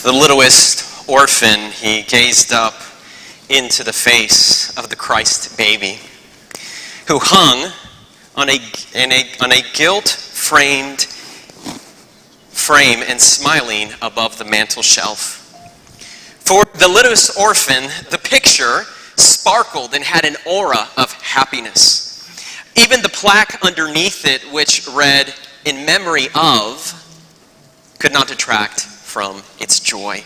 The littlest orphan, he gazed up into the face of the Christ baby, who hung on a gilt-framed frame and smiling above the mantel shelf. For the littlest orphan, the picture sparkled and had an aura of happiness. Even the plaque underneath it, which read, "In memory of," could not detract from its joy.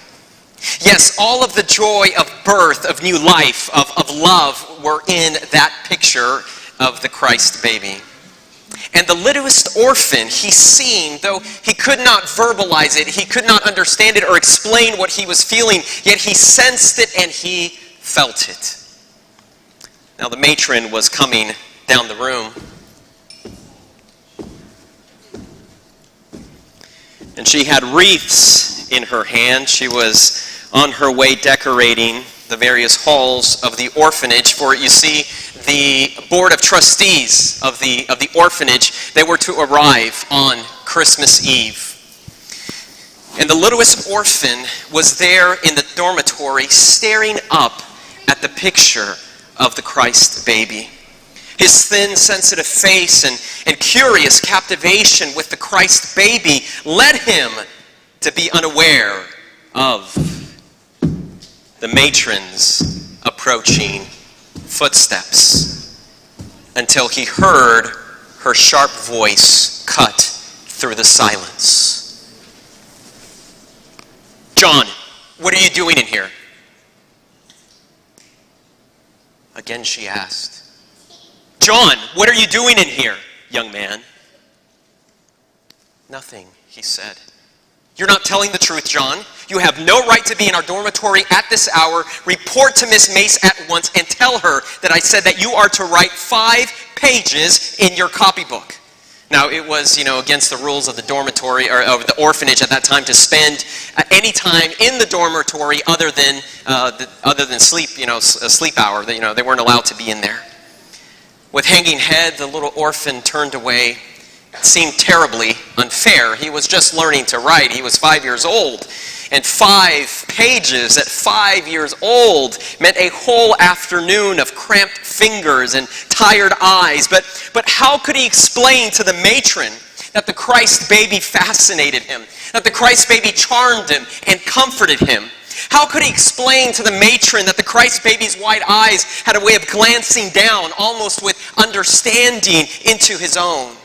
Yes, all of the joy of birth, of new life, of love were in that picture of the Christ baby. And the littlest orphan, he seemed, though he could not verbalize it, he could not understand it or explain what he was feeling, yet he sensed it and he felt it. Now the matron was coming down the room. And she had wreaths in her hand. She was on her way decorating the various halls of the orphanage. For you see, the board of trustees of the orphanage, they were to arrive on Christmas Eve. And the littlest orphan was there in the dormitory staring up at the picture of the Christ baby. His thin, sensitive face and curious captivation with the Christ baby led him to be unaware of the matron's approaching footsteps until he heard her sharp voice cut through the silence. "John, what are you doing in here?" Again she asked. "John, what are you doing in here, young man?" "Nothing," he said. "You're not telling the truth, John. You have no right to be in our dormitory at this hour. Report to Miss Mace at once and tell her that I said that you are to write 5 pages in your copybook." Now, it was, against the rules of the dormitory or of the orphanage at that time to spend any time in the dormitory other than sleep, a sleep hour. They weren't allowed to be in there. With hanging head, the little orphan turned away. It seemed terribly unfair. He was just learning to write. He was 5 years old. And 5 pages at 5 years old meant a whole afternoon of cramped fingers and tired eyes. But how could he explain to the matron that the Christ baby fascinated him, that the Christ baby charmed him and comforted him? How could he explain to the matron that the Christ baby's wide eyes had a way of glancing down, almost with understanding, into his own?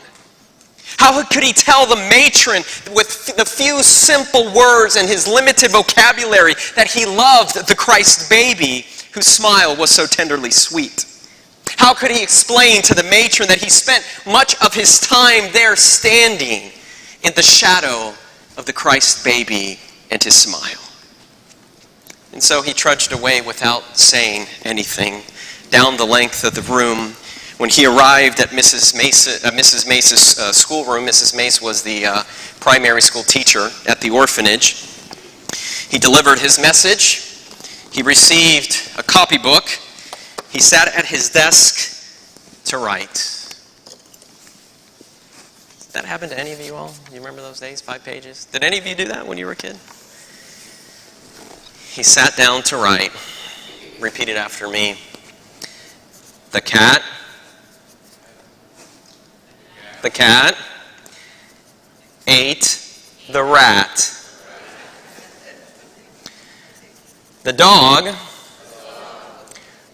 How could he tell the matron with the few simple words and his limited vocabulary that he loved the Christ baby whose smile was so tenderly sweet? How could he explain to the matron that he spent much of his time there standing in the shadow of the Christ baby and his smile? And so he trudged away without saying anything down the length of the room. When he arrived at Mrs. Mace's schoolroom, Mrs. Mace was the primary school teacher at the orphanage. He delivered his message. He received a copybook. He sat at his desk to write. Did that happen to any of you all? You remember those days, 5 pages? Did any of you do that when you were a kid? He sat down to write. Repeated after me. The cat ate the rat. The dog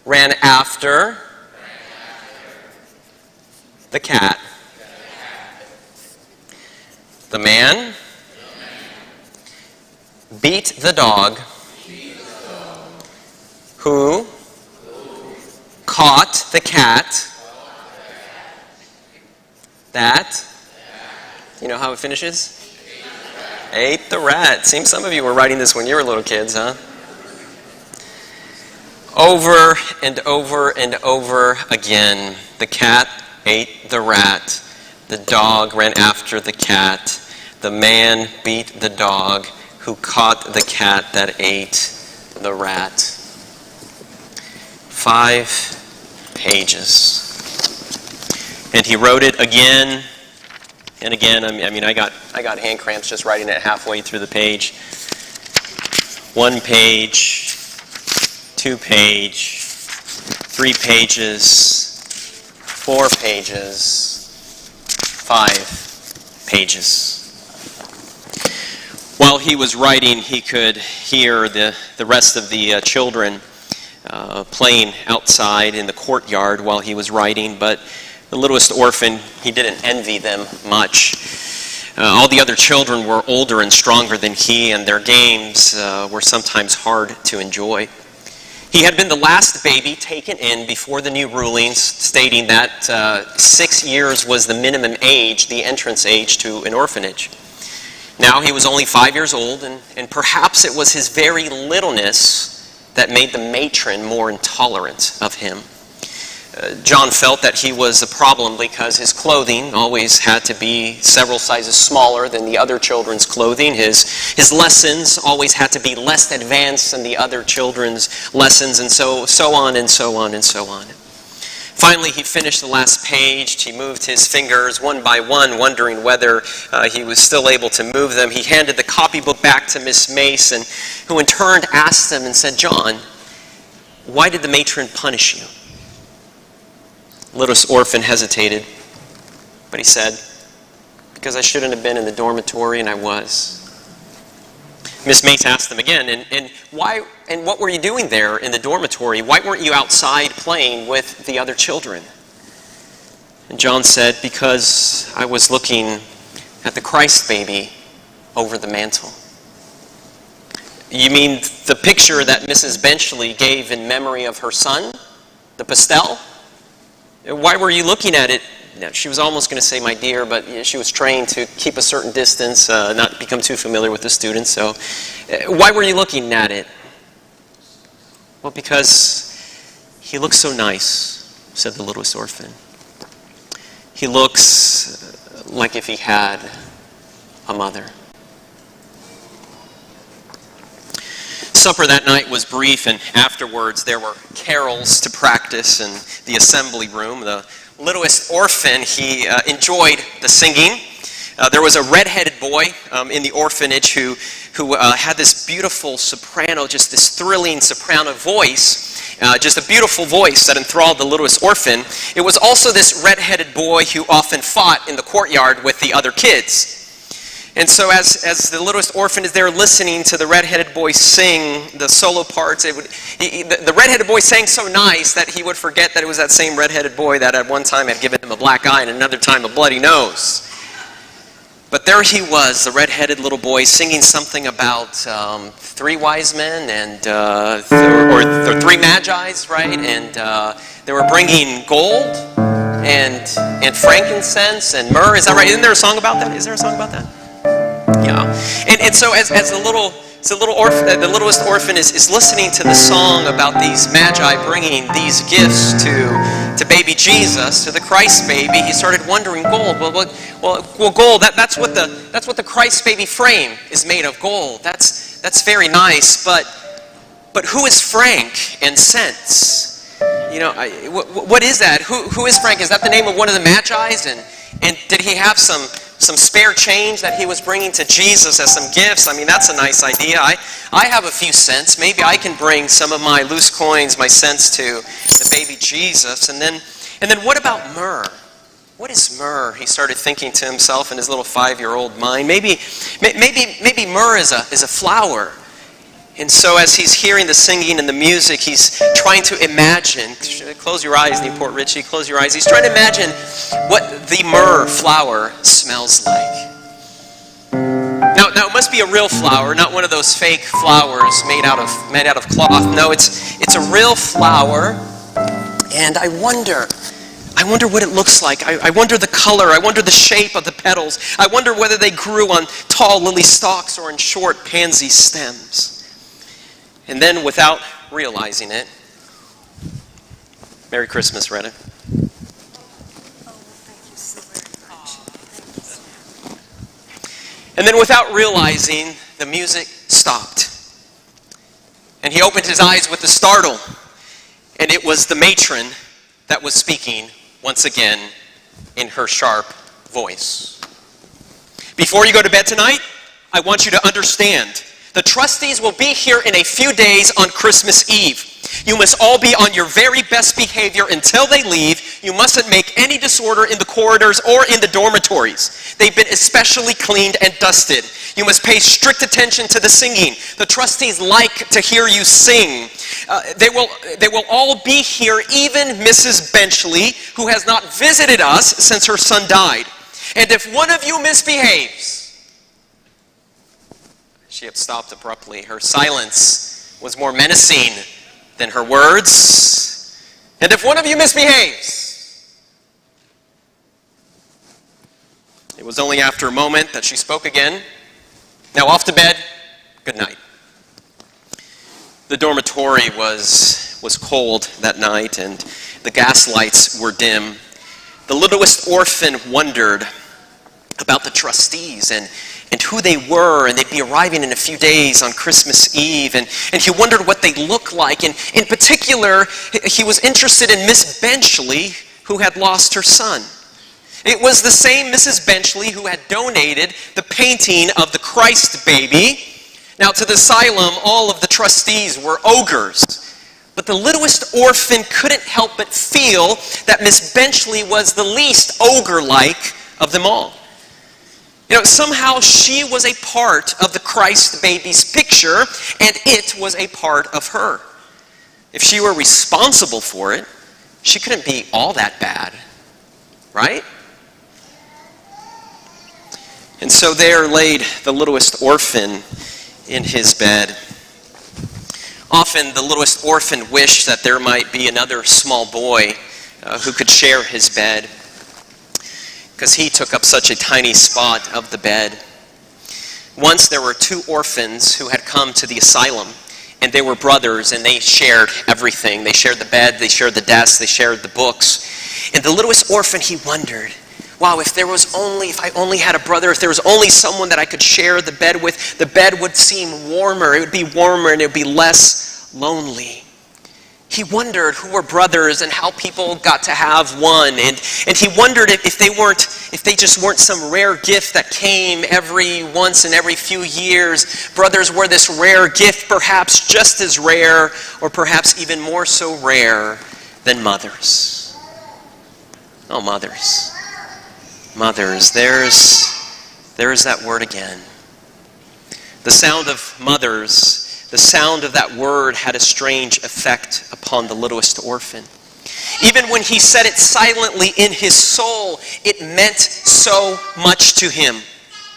ran after the cat. The man beat the dog who caught the cat that, you know how it finishes? Ate the rat. Seems some of you were writing this when you were little kids, huh? Over and over and over again, the cat ate the rat. The dog ran after the cat. The man beat the dog who caught the cat that ate the rat. 5 pages. And he wrote it again and again. I mean, I got hand cramps just writing it halfway through the page. 1 page, 2 page, 3 pages, 4 pages, 5 pages. While he was writing, he could hear the rest of the children playing outside in the courtyard while he was writing, but the littlest orphan, he didn't envy them much. All the other children were older and stronger than he, and their games were sometimes hard to enjoy. He had been the last baby taken in before the new rulings stating that 6 years was the minimum age, the entrance age to an orphanage. Now he was only 5 years old, and perhaps it was his very littleness that made the matron more intolerant of him. John felt that he was a problem because his clothing always had to be several sizes smaller than the other children's clothing. His lessons always had to be less advanced than the other children's lessons, and so on and so on and so on. Finally, he finished the last page. He moved his fingers one by one, wondering whether he was still able to move them. He handed the copybook back to Miss Mason, who in turn asked him and said, "John, why did the matron punish you?" Littlest orphan hesitated, but he said, "Because I shouldn't have been in the dormitory, and I was." Miss Mace asked him again, and why? And what were you doing there in the dormitory? Why weren't you outside playing with the other children? And John said, "Because I was looking at the Christ baby over the mantle." You mean the picture that Mrs. Benchley gave in memory of her son, the pastel? Why were you looking at it? No, she was almost going to say "my dear," but she was trained to keep a certain distance, not become too familiar with the students. So why were you looking at it? "Well, because he looks so nice," said the littlest orphan. "He looks like if he had a mother." Supper that night was brief, and afterwards there were carols to practice in the assembly room. The littlest orphan, he enjoyed the singing. There was a red-headed boy in the orphanage who had this beautiful soprano, just this thrilling soprano voice, just a beautiful voice that enthralled the littlest orphan. It was also this red-headed boy who often fought in the courtyard with the other kids. And so as the littlest orphan is there listening to the red-headed boy sing the solo parts, the red-headed boy sang so nice that he would forget that it was that same red-headed boy that at one time had given him a black eye and another time a bloody nose. But there he was, the red-headed little boy, singing something about 3 wise men and or 3 magi's, right? And they were bringing gold and frankincense and myrrh. Is that right? Isn't there a song about that? Is there a song about that? Yeah. And so as the littlest orphan is listening to the song about these magi bringing these gifts to baby Jesus, to the Christ baby, he started wondering, gold. Well, gold. That's what the Christ baby frame is made of, gold. That's very nice. But who is frank and cents? You know, what is that? Who is frank? Is that the name of one of the magi's? And did he have some spare change that he was bringing to Jesus as some gifts? I mean, that's a nice idea. I have a few cents. Maybe I can bring some of my loose coins, my cents to the baby Jesus. And then what about myrrh? What is myrrh? He started thinking to himself in his little 5-year-old mind. Maybe myrrh is a flower. And so as he's hearing the singing and the music, he's trying to imagine. Close your eyes, Newport Richie, close your eyes. He's trying to imagine what the myrrh flower smells like. Now it must be a real flower, not one of those fake flowers made out of cloth. No, it's a real flower. And I wonder what it looks like. I wonder the color. I wonder the shape of the petals. I wonder whether they grew on tall lily stalks or in short pansy stems. And then, without realizing it, Merry Christmas, Retta. And then, without realizing, the music stopped. And he opened his eyes with a startle. And it was the matron that was speaking once again in her sharp voice. "Before you go to bed tonight, I want you to understand The trustees will be here in a few days on Christmas Eve. You must all be on your very best behavior until they leave. You mustn't make any disorder in the corridors or in the dormitories. They've been especially cleaned and dusted. You must pay strict attention to the singing. The trustees like to hear you sing. They will all be here, even Mrs. Benchley, who has not visited us since her son died. And if one of you misbehaves... She had stopped abruptly. Her silence was more menacing than her words. And if one of you misbehaves... It was only after a moment that she spoke again. Now off to bed. Good night. The dormitory was cold that night, and the gas lights were dim. The littlest orphan wondered about the trustees and who they were, and they'd be arriving in a few days on Christmas Eve, and he wondered what they looked like, and in particular, he was interested in Miss Benchley, who had lost her son. It was the same Mrs. Benchley who had donated the painting of the Christ baby. Now, to the asylum, all of the trustees were ogres, but the littlest orphan couldn't help but feel that Miss Benchley was the least ogre-like of them all. Somehow she was a part of the Christ baby's picture, and it was a part of her. If she were responsible for it, she couldn't be all that bad, right? And so there laid the littlest orphan in his bed. Often the littlest orphan wished that there might be another small boy who could share his bed, because he took up such a tiny spot of the bed. Once there were two orphans who had come to the asylum, and they were brothers, and they shared everything. They shared the bed, they shared the desk, they shared the books. And the littlest orphan, he wondered, wow, if I only had a brother, if there was only someone that I could share the bed with, the bed would seem warmer, it would be warmer, and it would be less lonely. He wondered who were brothers and how people got to have one. And he wondered if they just weren't some rare gift that came every once in every few years. Brothers were this rare gift, perhaps just as rare, or perhaps even more so rare than mothers. Oh, mothers. Mothers. There's that word again. The sound of mothers, the sound of that word had a strange effect upon the littlest orphan. Even when he said it silently in his soul, it meant so much to him.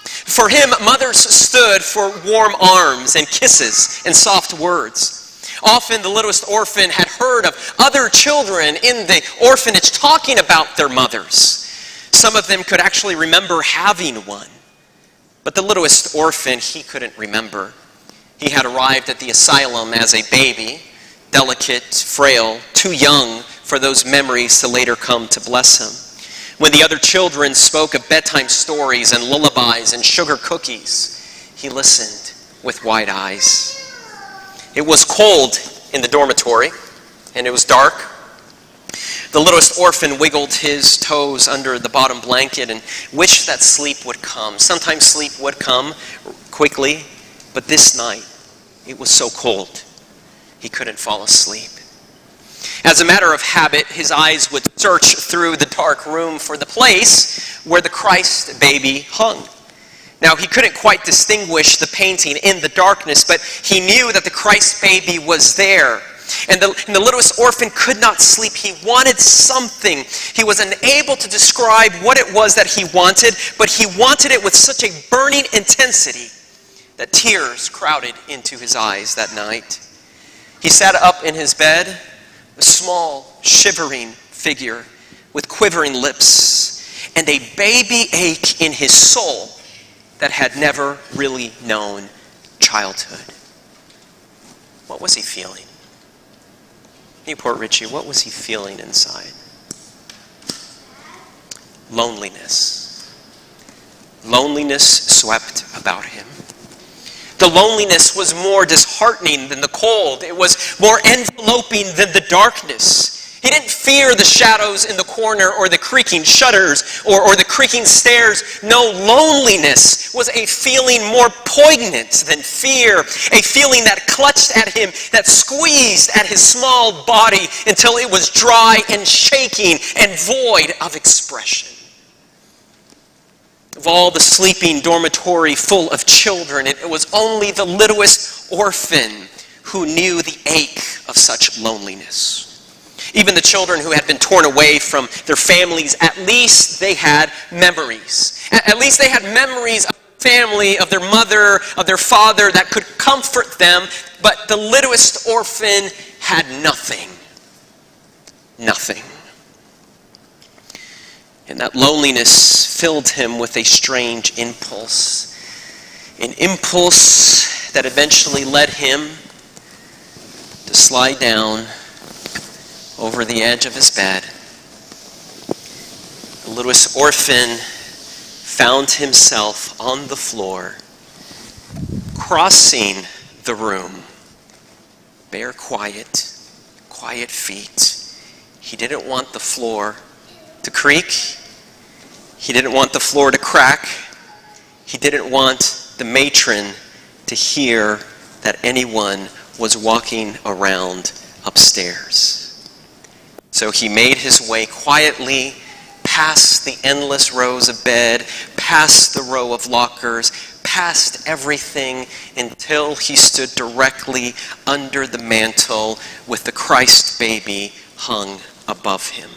For him, mothers stood for warm arms and kisses and soft words. Often the littlest orphan had heard of other children in the orphanage talking about their mothers. Some of them could actually remember having one. But the littlest orphan, he couldn't remember. He had arrived at the asylum as a baby, delicate, frail, too young for those memories to later come to bless him. When the other children spoke of bedtime stories and lullabies and sugar cookies, he listened with wide eyes. It was cold in the dormitory, and it was dark. The littlest orphan wiggled his toes under the bottom blanket and wished that sleep would come. Sometimes sleep would come quickly, but this night, it was so cold, he couldn't fall asleep. As a matter of habit, his eyes would search through the dark room for the place where the Christ baby hung. Now, he couldn't quite distinguish the painting in the darkness, but he knew that the Christ baby was there. And the littlest orphan could not sleep. He wanted something. He was unable to describe what it was that he wanted, but he wanted it with such a burning intensity that tears crowded into his eyes that night. He sat up in his bed, a small, shivering figure with quivering lips and a baby ache in his soul that had never really known childhood. What was he feeling? Newport Richie, what was he feeling inside? Loneliness. Loneliness swept about him. The loneliness was more disheartening than the cold. It was more enveloping than the darkness. He didn't fear the shadows in the corner or the creaking shutters or the creaking stairs. No, loneliness was a feeling more poignant than fear, a feeling that clutched at him, that squeezed at his small body until it was dry and shaking and void of expression. Of all the sleeping dormitory full of children, it was only the littlest orphan who knew the ache of such loneliness. Even the children who had been torn away from their families, at least they had memories. At least they had memories of their family, of their mother, of their father that could comfort them. But the littlest orphan had nothing. Nothing. And that loneliness filled him with a strange impulse. An impulse that eventually led him to slide down over the edge of his bed. The littlest orphan found himself on the floor, crossing the room, bare quiet feet. He didn't want the floor to creak. He didn't want the floor to crack. He didn't want the matron to hear that anyone was walking around upstairs. So he made his way quietly past the endless rows of bed, past the row of lockers, past everything until he stood directly under the mantle with the Christ baby hung above him.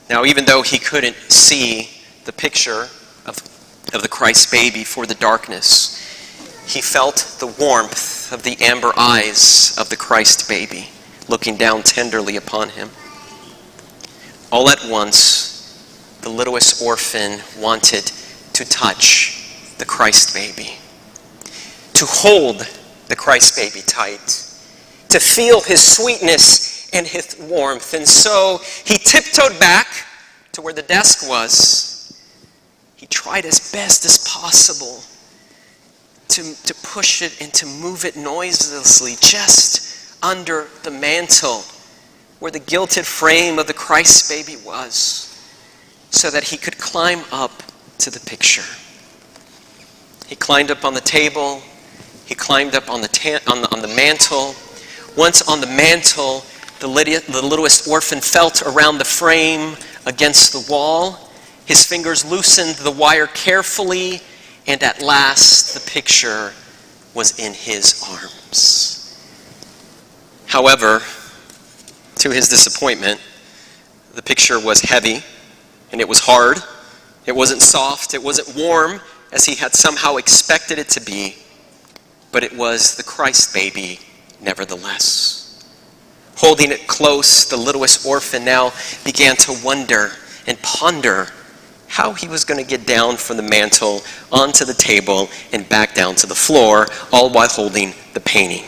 Now, even though he couldn't see the picture of the Christ baby for the darkness, he felt the warmth of the amber eyes of the Christ baby looking down tenderly upon him. All at once, the littlest orphan wanted to touch the Christ baby, to hold the Christ baby tight, to feel his sweetness and his warmth. And so he tiptoed back to where the desk was. He tried as best as possible to push it and to move it noiselessly just under the mantle where the gilded frame of the Christ baby was, so that he could climb up to the picture. He climbed up on the table. He climbed up on the mantle. Once on the mantle, the littlest orphan felt around the frame against the wall. His fingers loosened the wire carefully, and at last the picture was in his arms. However, to his disappointment, the picture was heavy and it was hard. It wasn't soft, it wasn't warm as he had somehow expected it to be, but it was the Christ baby nevertheless. Holding it close, the littlest orphan now began to wonder and ponder how he was going to get down from the mantle onto the table and back down to the floor, all while holding the painting.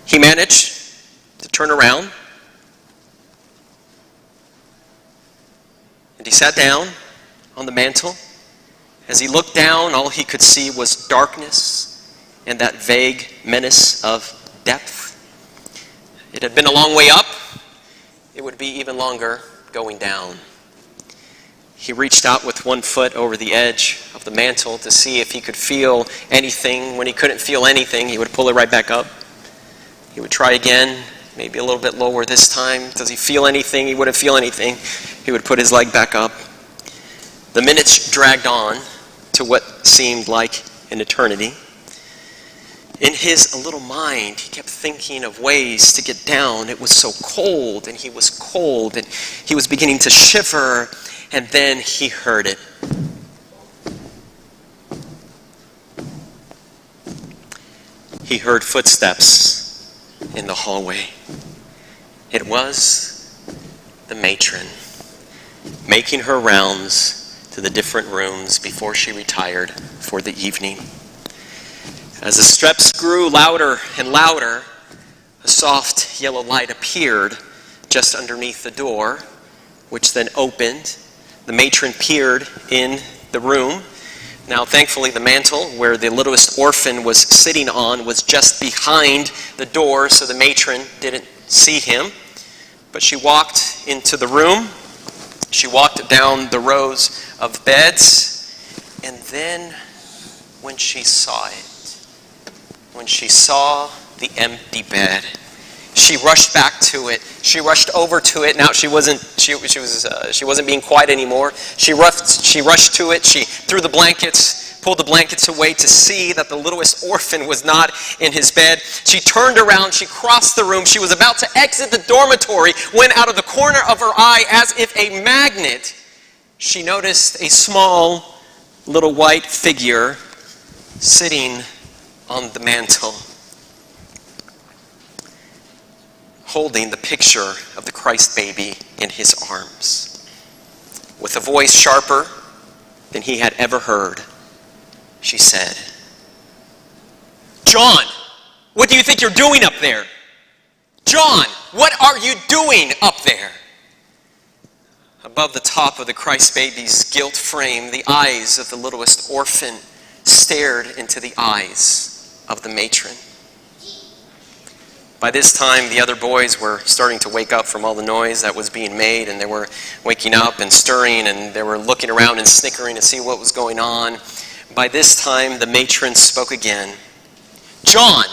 He managed to turn around, and he sat down on the mantle. As he looked down, all he could see was darkness and that vague menace of depth. It had been a long way up. It would be even longer going down. He reached out with one foot over the edge of the mantle to see if he could feel anything. When he couldn't feel anything, he would pull it right back up. He would try again, maybe a little bit lower this time. Does he feel anything? He wouldn't feel anything. He would put his leg back up. The minutes dragged on to what seemed like an eternity. In his little mind, he kept thinking of ways to get down. It was so cold, and he was cold, and he was beginning to shiver, and then he heard it. He heard footsteps in the hallway. It was the matron making her rounds to the different rooms before she retired for the evening. As the steps grew louder and louder, a soft yellow light appeared just underneath the door, which then opened. The matron peered in the room. Now, thankfully, the mantle where the littlest orphan was sitting on was just behind the door, so the matron didn't see him, but she walked into the room. She walked down the rows of beds, and then when she saw the empty bed, she rushed back to it. She rushed over to it. Now she wasn't being quiet anymore. She rushed to it. She threw the blankets, pulled the blankets away to see that the littlest orphan was not in his bed. She turned around. She crossed the room. She was about to exit the dormitory when, out of the corner of her eye, as if a magnet, she noticed a small little white figure sitting on the mantel, holding the picture of the Christ baby in his arms. With a voice sharper than he had ever heard, she said, "John, what do you think you're doing up there? John, what are you doing up there?" Above the top of the Christ baby's gilt frame, the eyes of the littlest orphan stared into the eyes of the matron. By this time, the other boys were starting to wake up from all the noise that was being made, and they were waking up and stirring, and they were looking around and snickering to see what was going on. By this time, the matron spoke again. "John,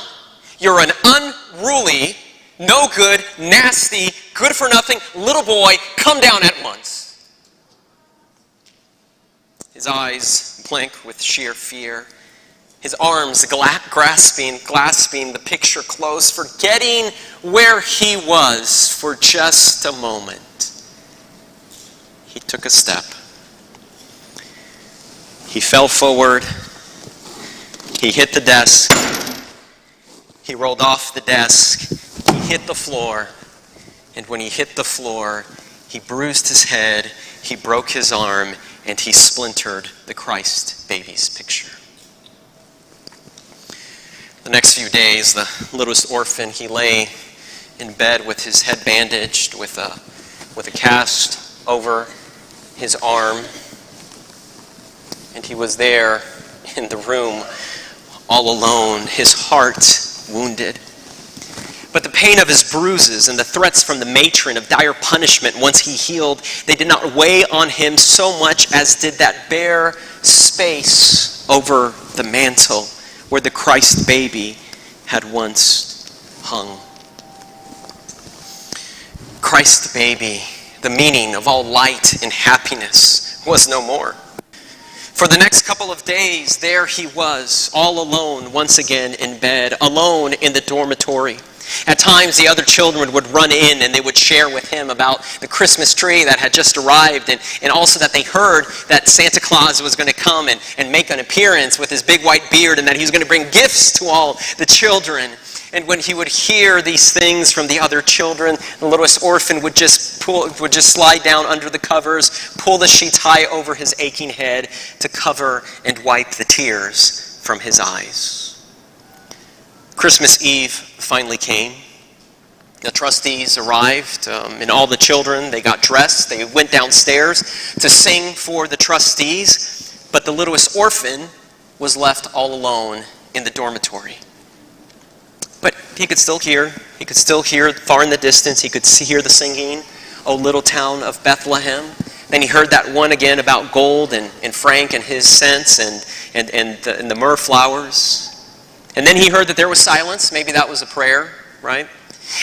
you're an unruly, no good, nasty, good-for-nothing little boy. Come down at once." His eyes blank with sheer fear, his arms grasping the picture close, forgetting where he was for just a moment. He took a step. He fell forward. He hit the desk. He rolled off the desk. He hit the floor. And when he hit the floor, he bruised his head, he broke his arm, and he splintered the Christ baby's picture. The next few days, the littlest orphan, he lay in bed with his head bandaged, with a cast over his arm. And he was there in the room all alone, his heart wounded. But the pain of his bruises and the threats from the matron of dire punishment once he healed, they did not weigh on him so much as did that bare space over the mantel where the Christ baby had once hung. Christ baby, the meaning of all light and happiness, was no more. For the next couple of days, there he was, all alone once again in bed, alone in the dormitory. At times, the other children would run in and they would share with him about the Christmas tree that had just arrived, and also that they heard that Santa Claus was going to come and make an appearance with his big white beard, and that he was going to bring gifts to all the children. And when he would hear these things from the other children, the littlest orphan would just slide down under the covers, pull the sheets high over his aching head to cover and wipe the tears from his eyes. Christmas Eve finally came. The trustees arrived, and all the children, they got dressed. They went downstairs to sing for the trustees, but the littlest orphan was left all alone in the dormitory. But he could still hear far in the distance, he could hear the singing, "O little town of Bethlehem." Then he heard that one again about gold and frank and his scents and the myrrh flowers. And then he heard that there was silence. Maybe that was a prayer, right?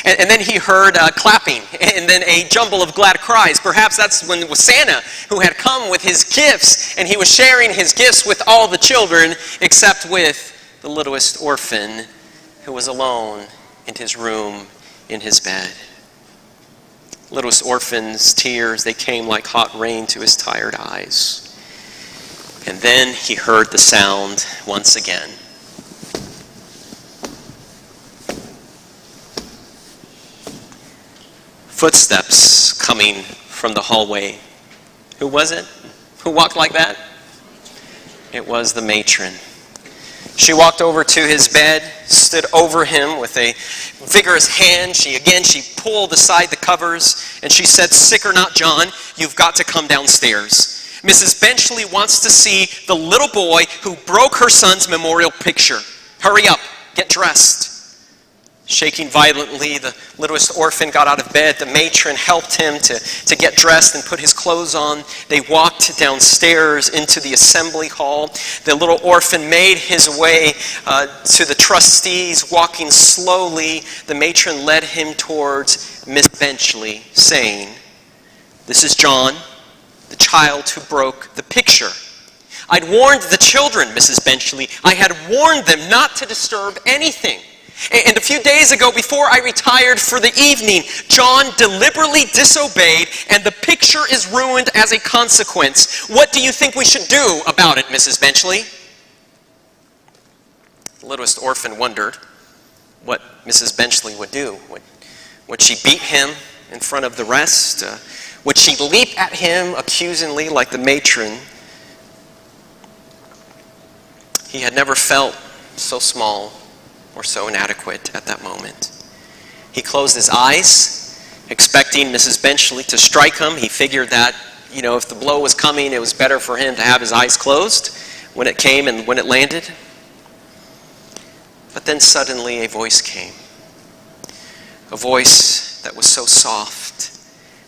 And then he heard clapping, and then a jumble of glad cries. Perhaps that's when it was Santa who had come with his gifts, and he was sharing his gifts with all the children except with the littlest orphan who was alone in his room, in his bed. Littlest orphan's tears, they came like hot rain to his tired eyes. And then he heard the sound once again. Footsteps coming from the hallway. Who was it? Who walked like that? It was the matron. She walked over to his bed, stood over him with a vigorous hand. She pulled aside the covers, and she said, "Sick or not, John, you've got to come downstairs. Mrs. Benchley wants to see the little boy who broke her son's memorial picture. Hurry up, get dressed." Shaking violently, the littlest orphan got out of bed. The matron helped him to get dressed and put his clothes on. They walked downstairs into the assembly hall. The little orphan made his way to the trustees. Walking slowly, the matron led him towards Miss Benchley, saying, "This is John, the child who broke the picture. I'd warned the children, Mrs. Benchley. I had warned them not to disturb anything. And a few days ago, before I retired for the evening, John deliberately disobeyed, and the picture is ruined as a consequence. What do you think we should do about it, Mrs. Benchley?" The littlest orphan wondered what Mrs. Benchley would do. Would she beat him in front of the rest? Would she leap at him accusingly like the matron? He had never felt so small or so inadequate at that moment. He closed his eyes, expecting Mrs. Benchley to strike him. He figured that, if the blow was coming, it was better for him to have his eyes closed when it came and when it landed. But then suddenly a voice came. A voice that was so soft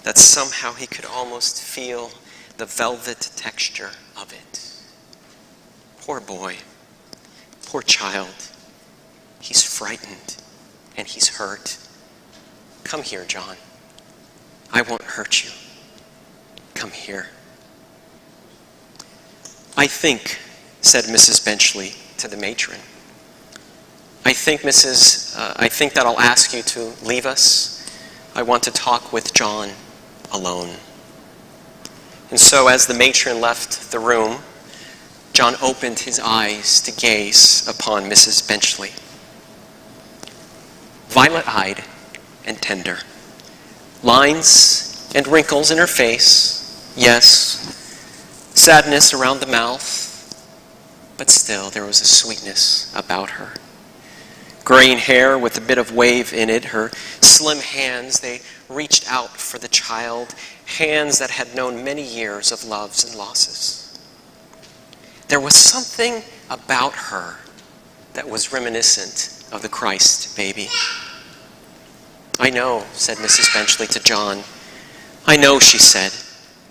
that somehow he could almost feel the velvet texture of it. Poor boy, poor child. He's frightened and he's hurt. Come here, John. I won't hurt you. Come here. "I think," said Mrs. Benchley to the matron, I think that I'll ask you to leave us. I want to talk with John alone." And so as the matron left the room, John opened his eyes to gaze upon Mrs. Benchley. Violet-eyed and tender. Lines and wrinkles in her face, yes. Sadness around the mouth, but still there was a sweetness about her. Graying hair with a bit of wave in it, her slim hands, they reached out for the child, hands that had known many years of loves and losses. There was something about her that was reminiscent of the Christ baby. "I know," said Mrs. Benchley to John. "I know," she said,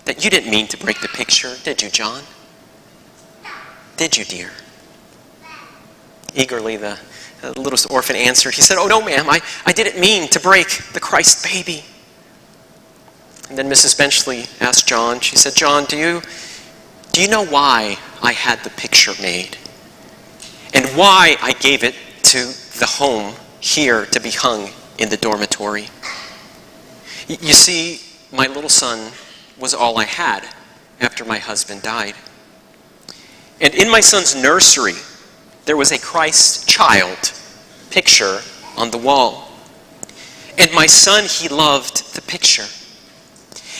"that you didn't mean to break the picture, did you, John? Did you, dear?" Eagerly, the littlest orphan answered. He said, "Oh, no, ma'am, I didn't mean to break the Christ baby." And then Mrs. Benchley asked John, she said, "John, do you know why I had the picture made? And why I gave it to the home here to be hung in the dormitory? You see, my little son was all I had after my husband died. And in my son's nursery, there was a Christ child picture on the wall. And my son, he loved the picture.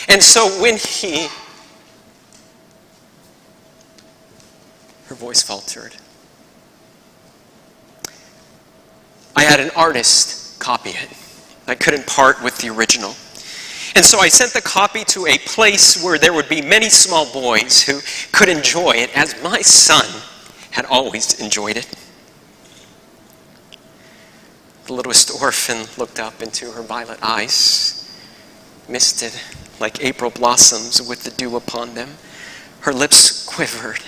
And so when her voice faltered. I had an artist copy it. I couldn't part with the original. And so I sent the copy to a place where there would be many small boys who could enjoy it as my son had always enjoyed it." The littlest orphan looked up into her violet eyes, misted like April blossoms with the dew upon them. Her lips quivered.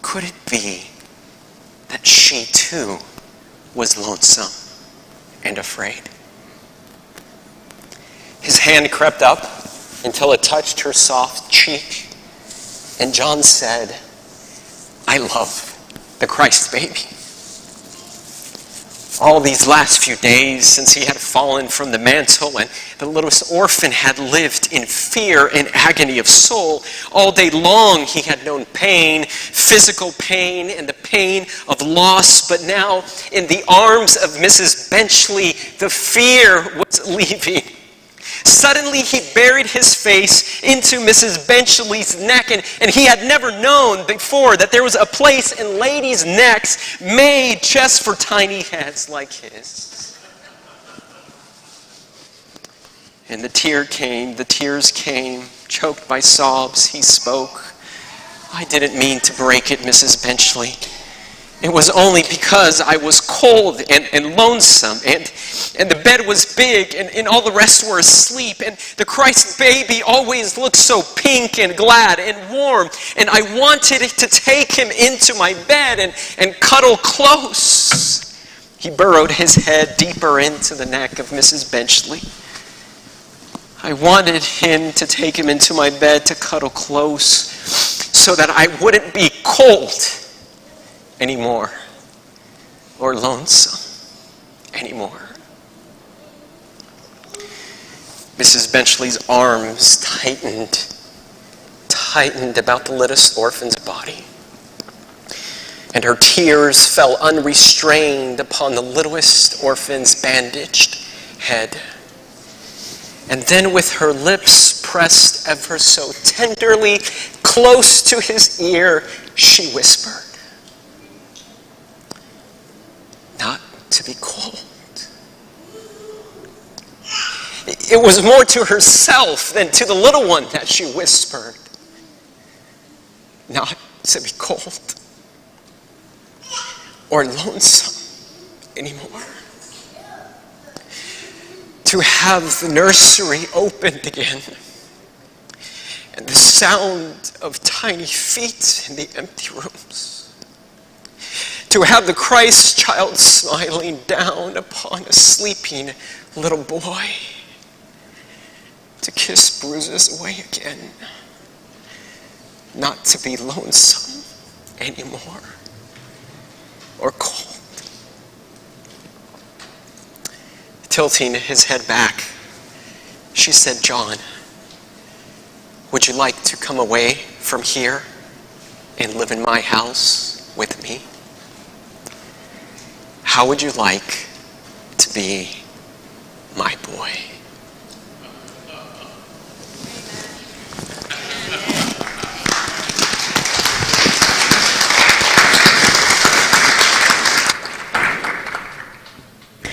Could it be that she too was lonesome and afraid? His hand crept up until it touched her soft cheek, and John said, "I love the Christ baby." All these last few days since he had fallen from the mantle and the littlest orphan had lived in fear and agony of soul. All day long he had known pain, physical pain and the pain of loss. But now in the arms of Mrs. Benchley, the fear was leaving. Suddenly he buried his face into Mrs. Benchley's neck, and he had never known before that there was a place in ladies' necks made just for tiny heads like his. And the tears came, choked by sobs, he spoke. "I didn't mean to break it, Mrs. Benchley. It was only because I was cold and lonesome, and the bed was big, and all the rest were asleep, and the Christ baby always looked so pink and glad and warm, and I wanted to take him into my bed and cuddle close. He burrowed his head deeper into the neck of Mrs. Benchley. I wanted him to take him into my bed to cuddle close so that I wouldn't be cold anymore, or lonesome anymore. Mrs. Benchley's arms tightened about the littlest orphan's body, and her tears fell unrestrained upon the littlest orphan's bandaged head. And then with her lips pressed ever so tenderly close to his ear, she whispered, "Not to be cold." It was more to herself than to the little one that she whispered, "Not to be cold or lonesome anymore." To have the nursery opened again, and the sound of tiny feet in the empty rooms. To have the Christ child smiling down upon a sleeping little boy. To kiss bruises away again. Not to be lonesome anymore or cold. Tilting his head back, she said, "John, would you like to come away from here and live in my house with me? How would you like to be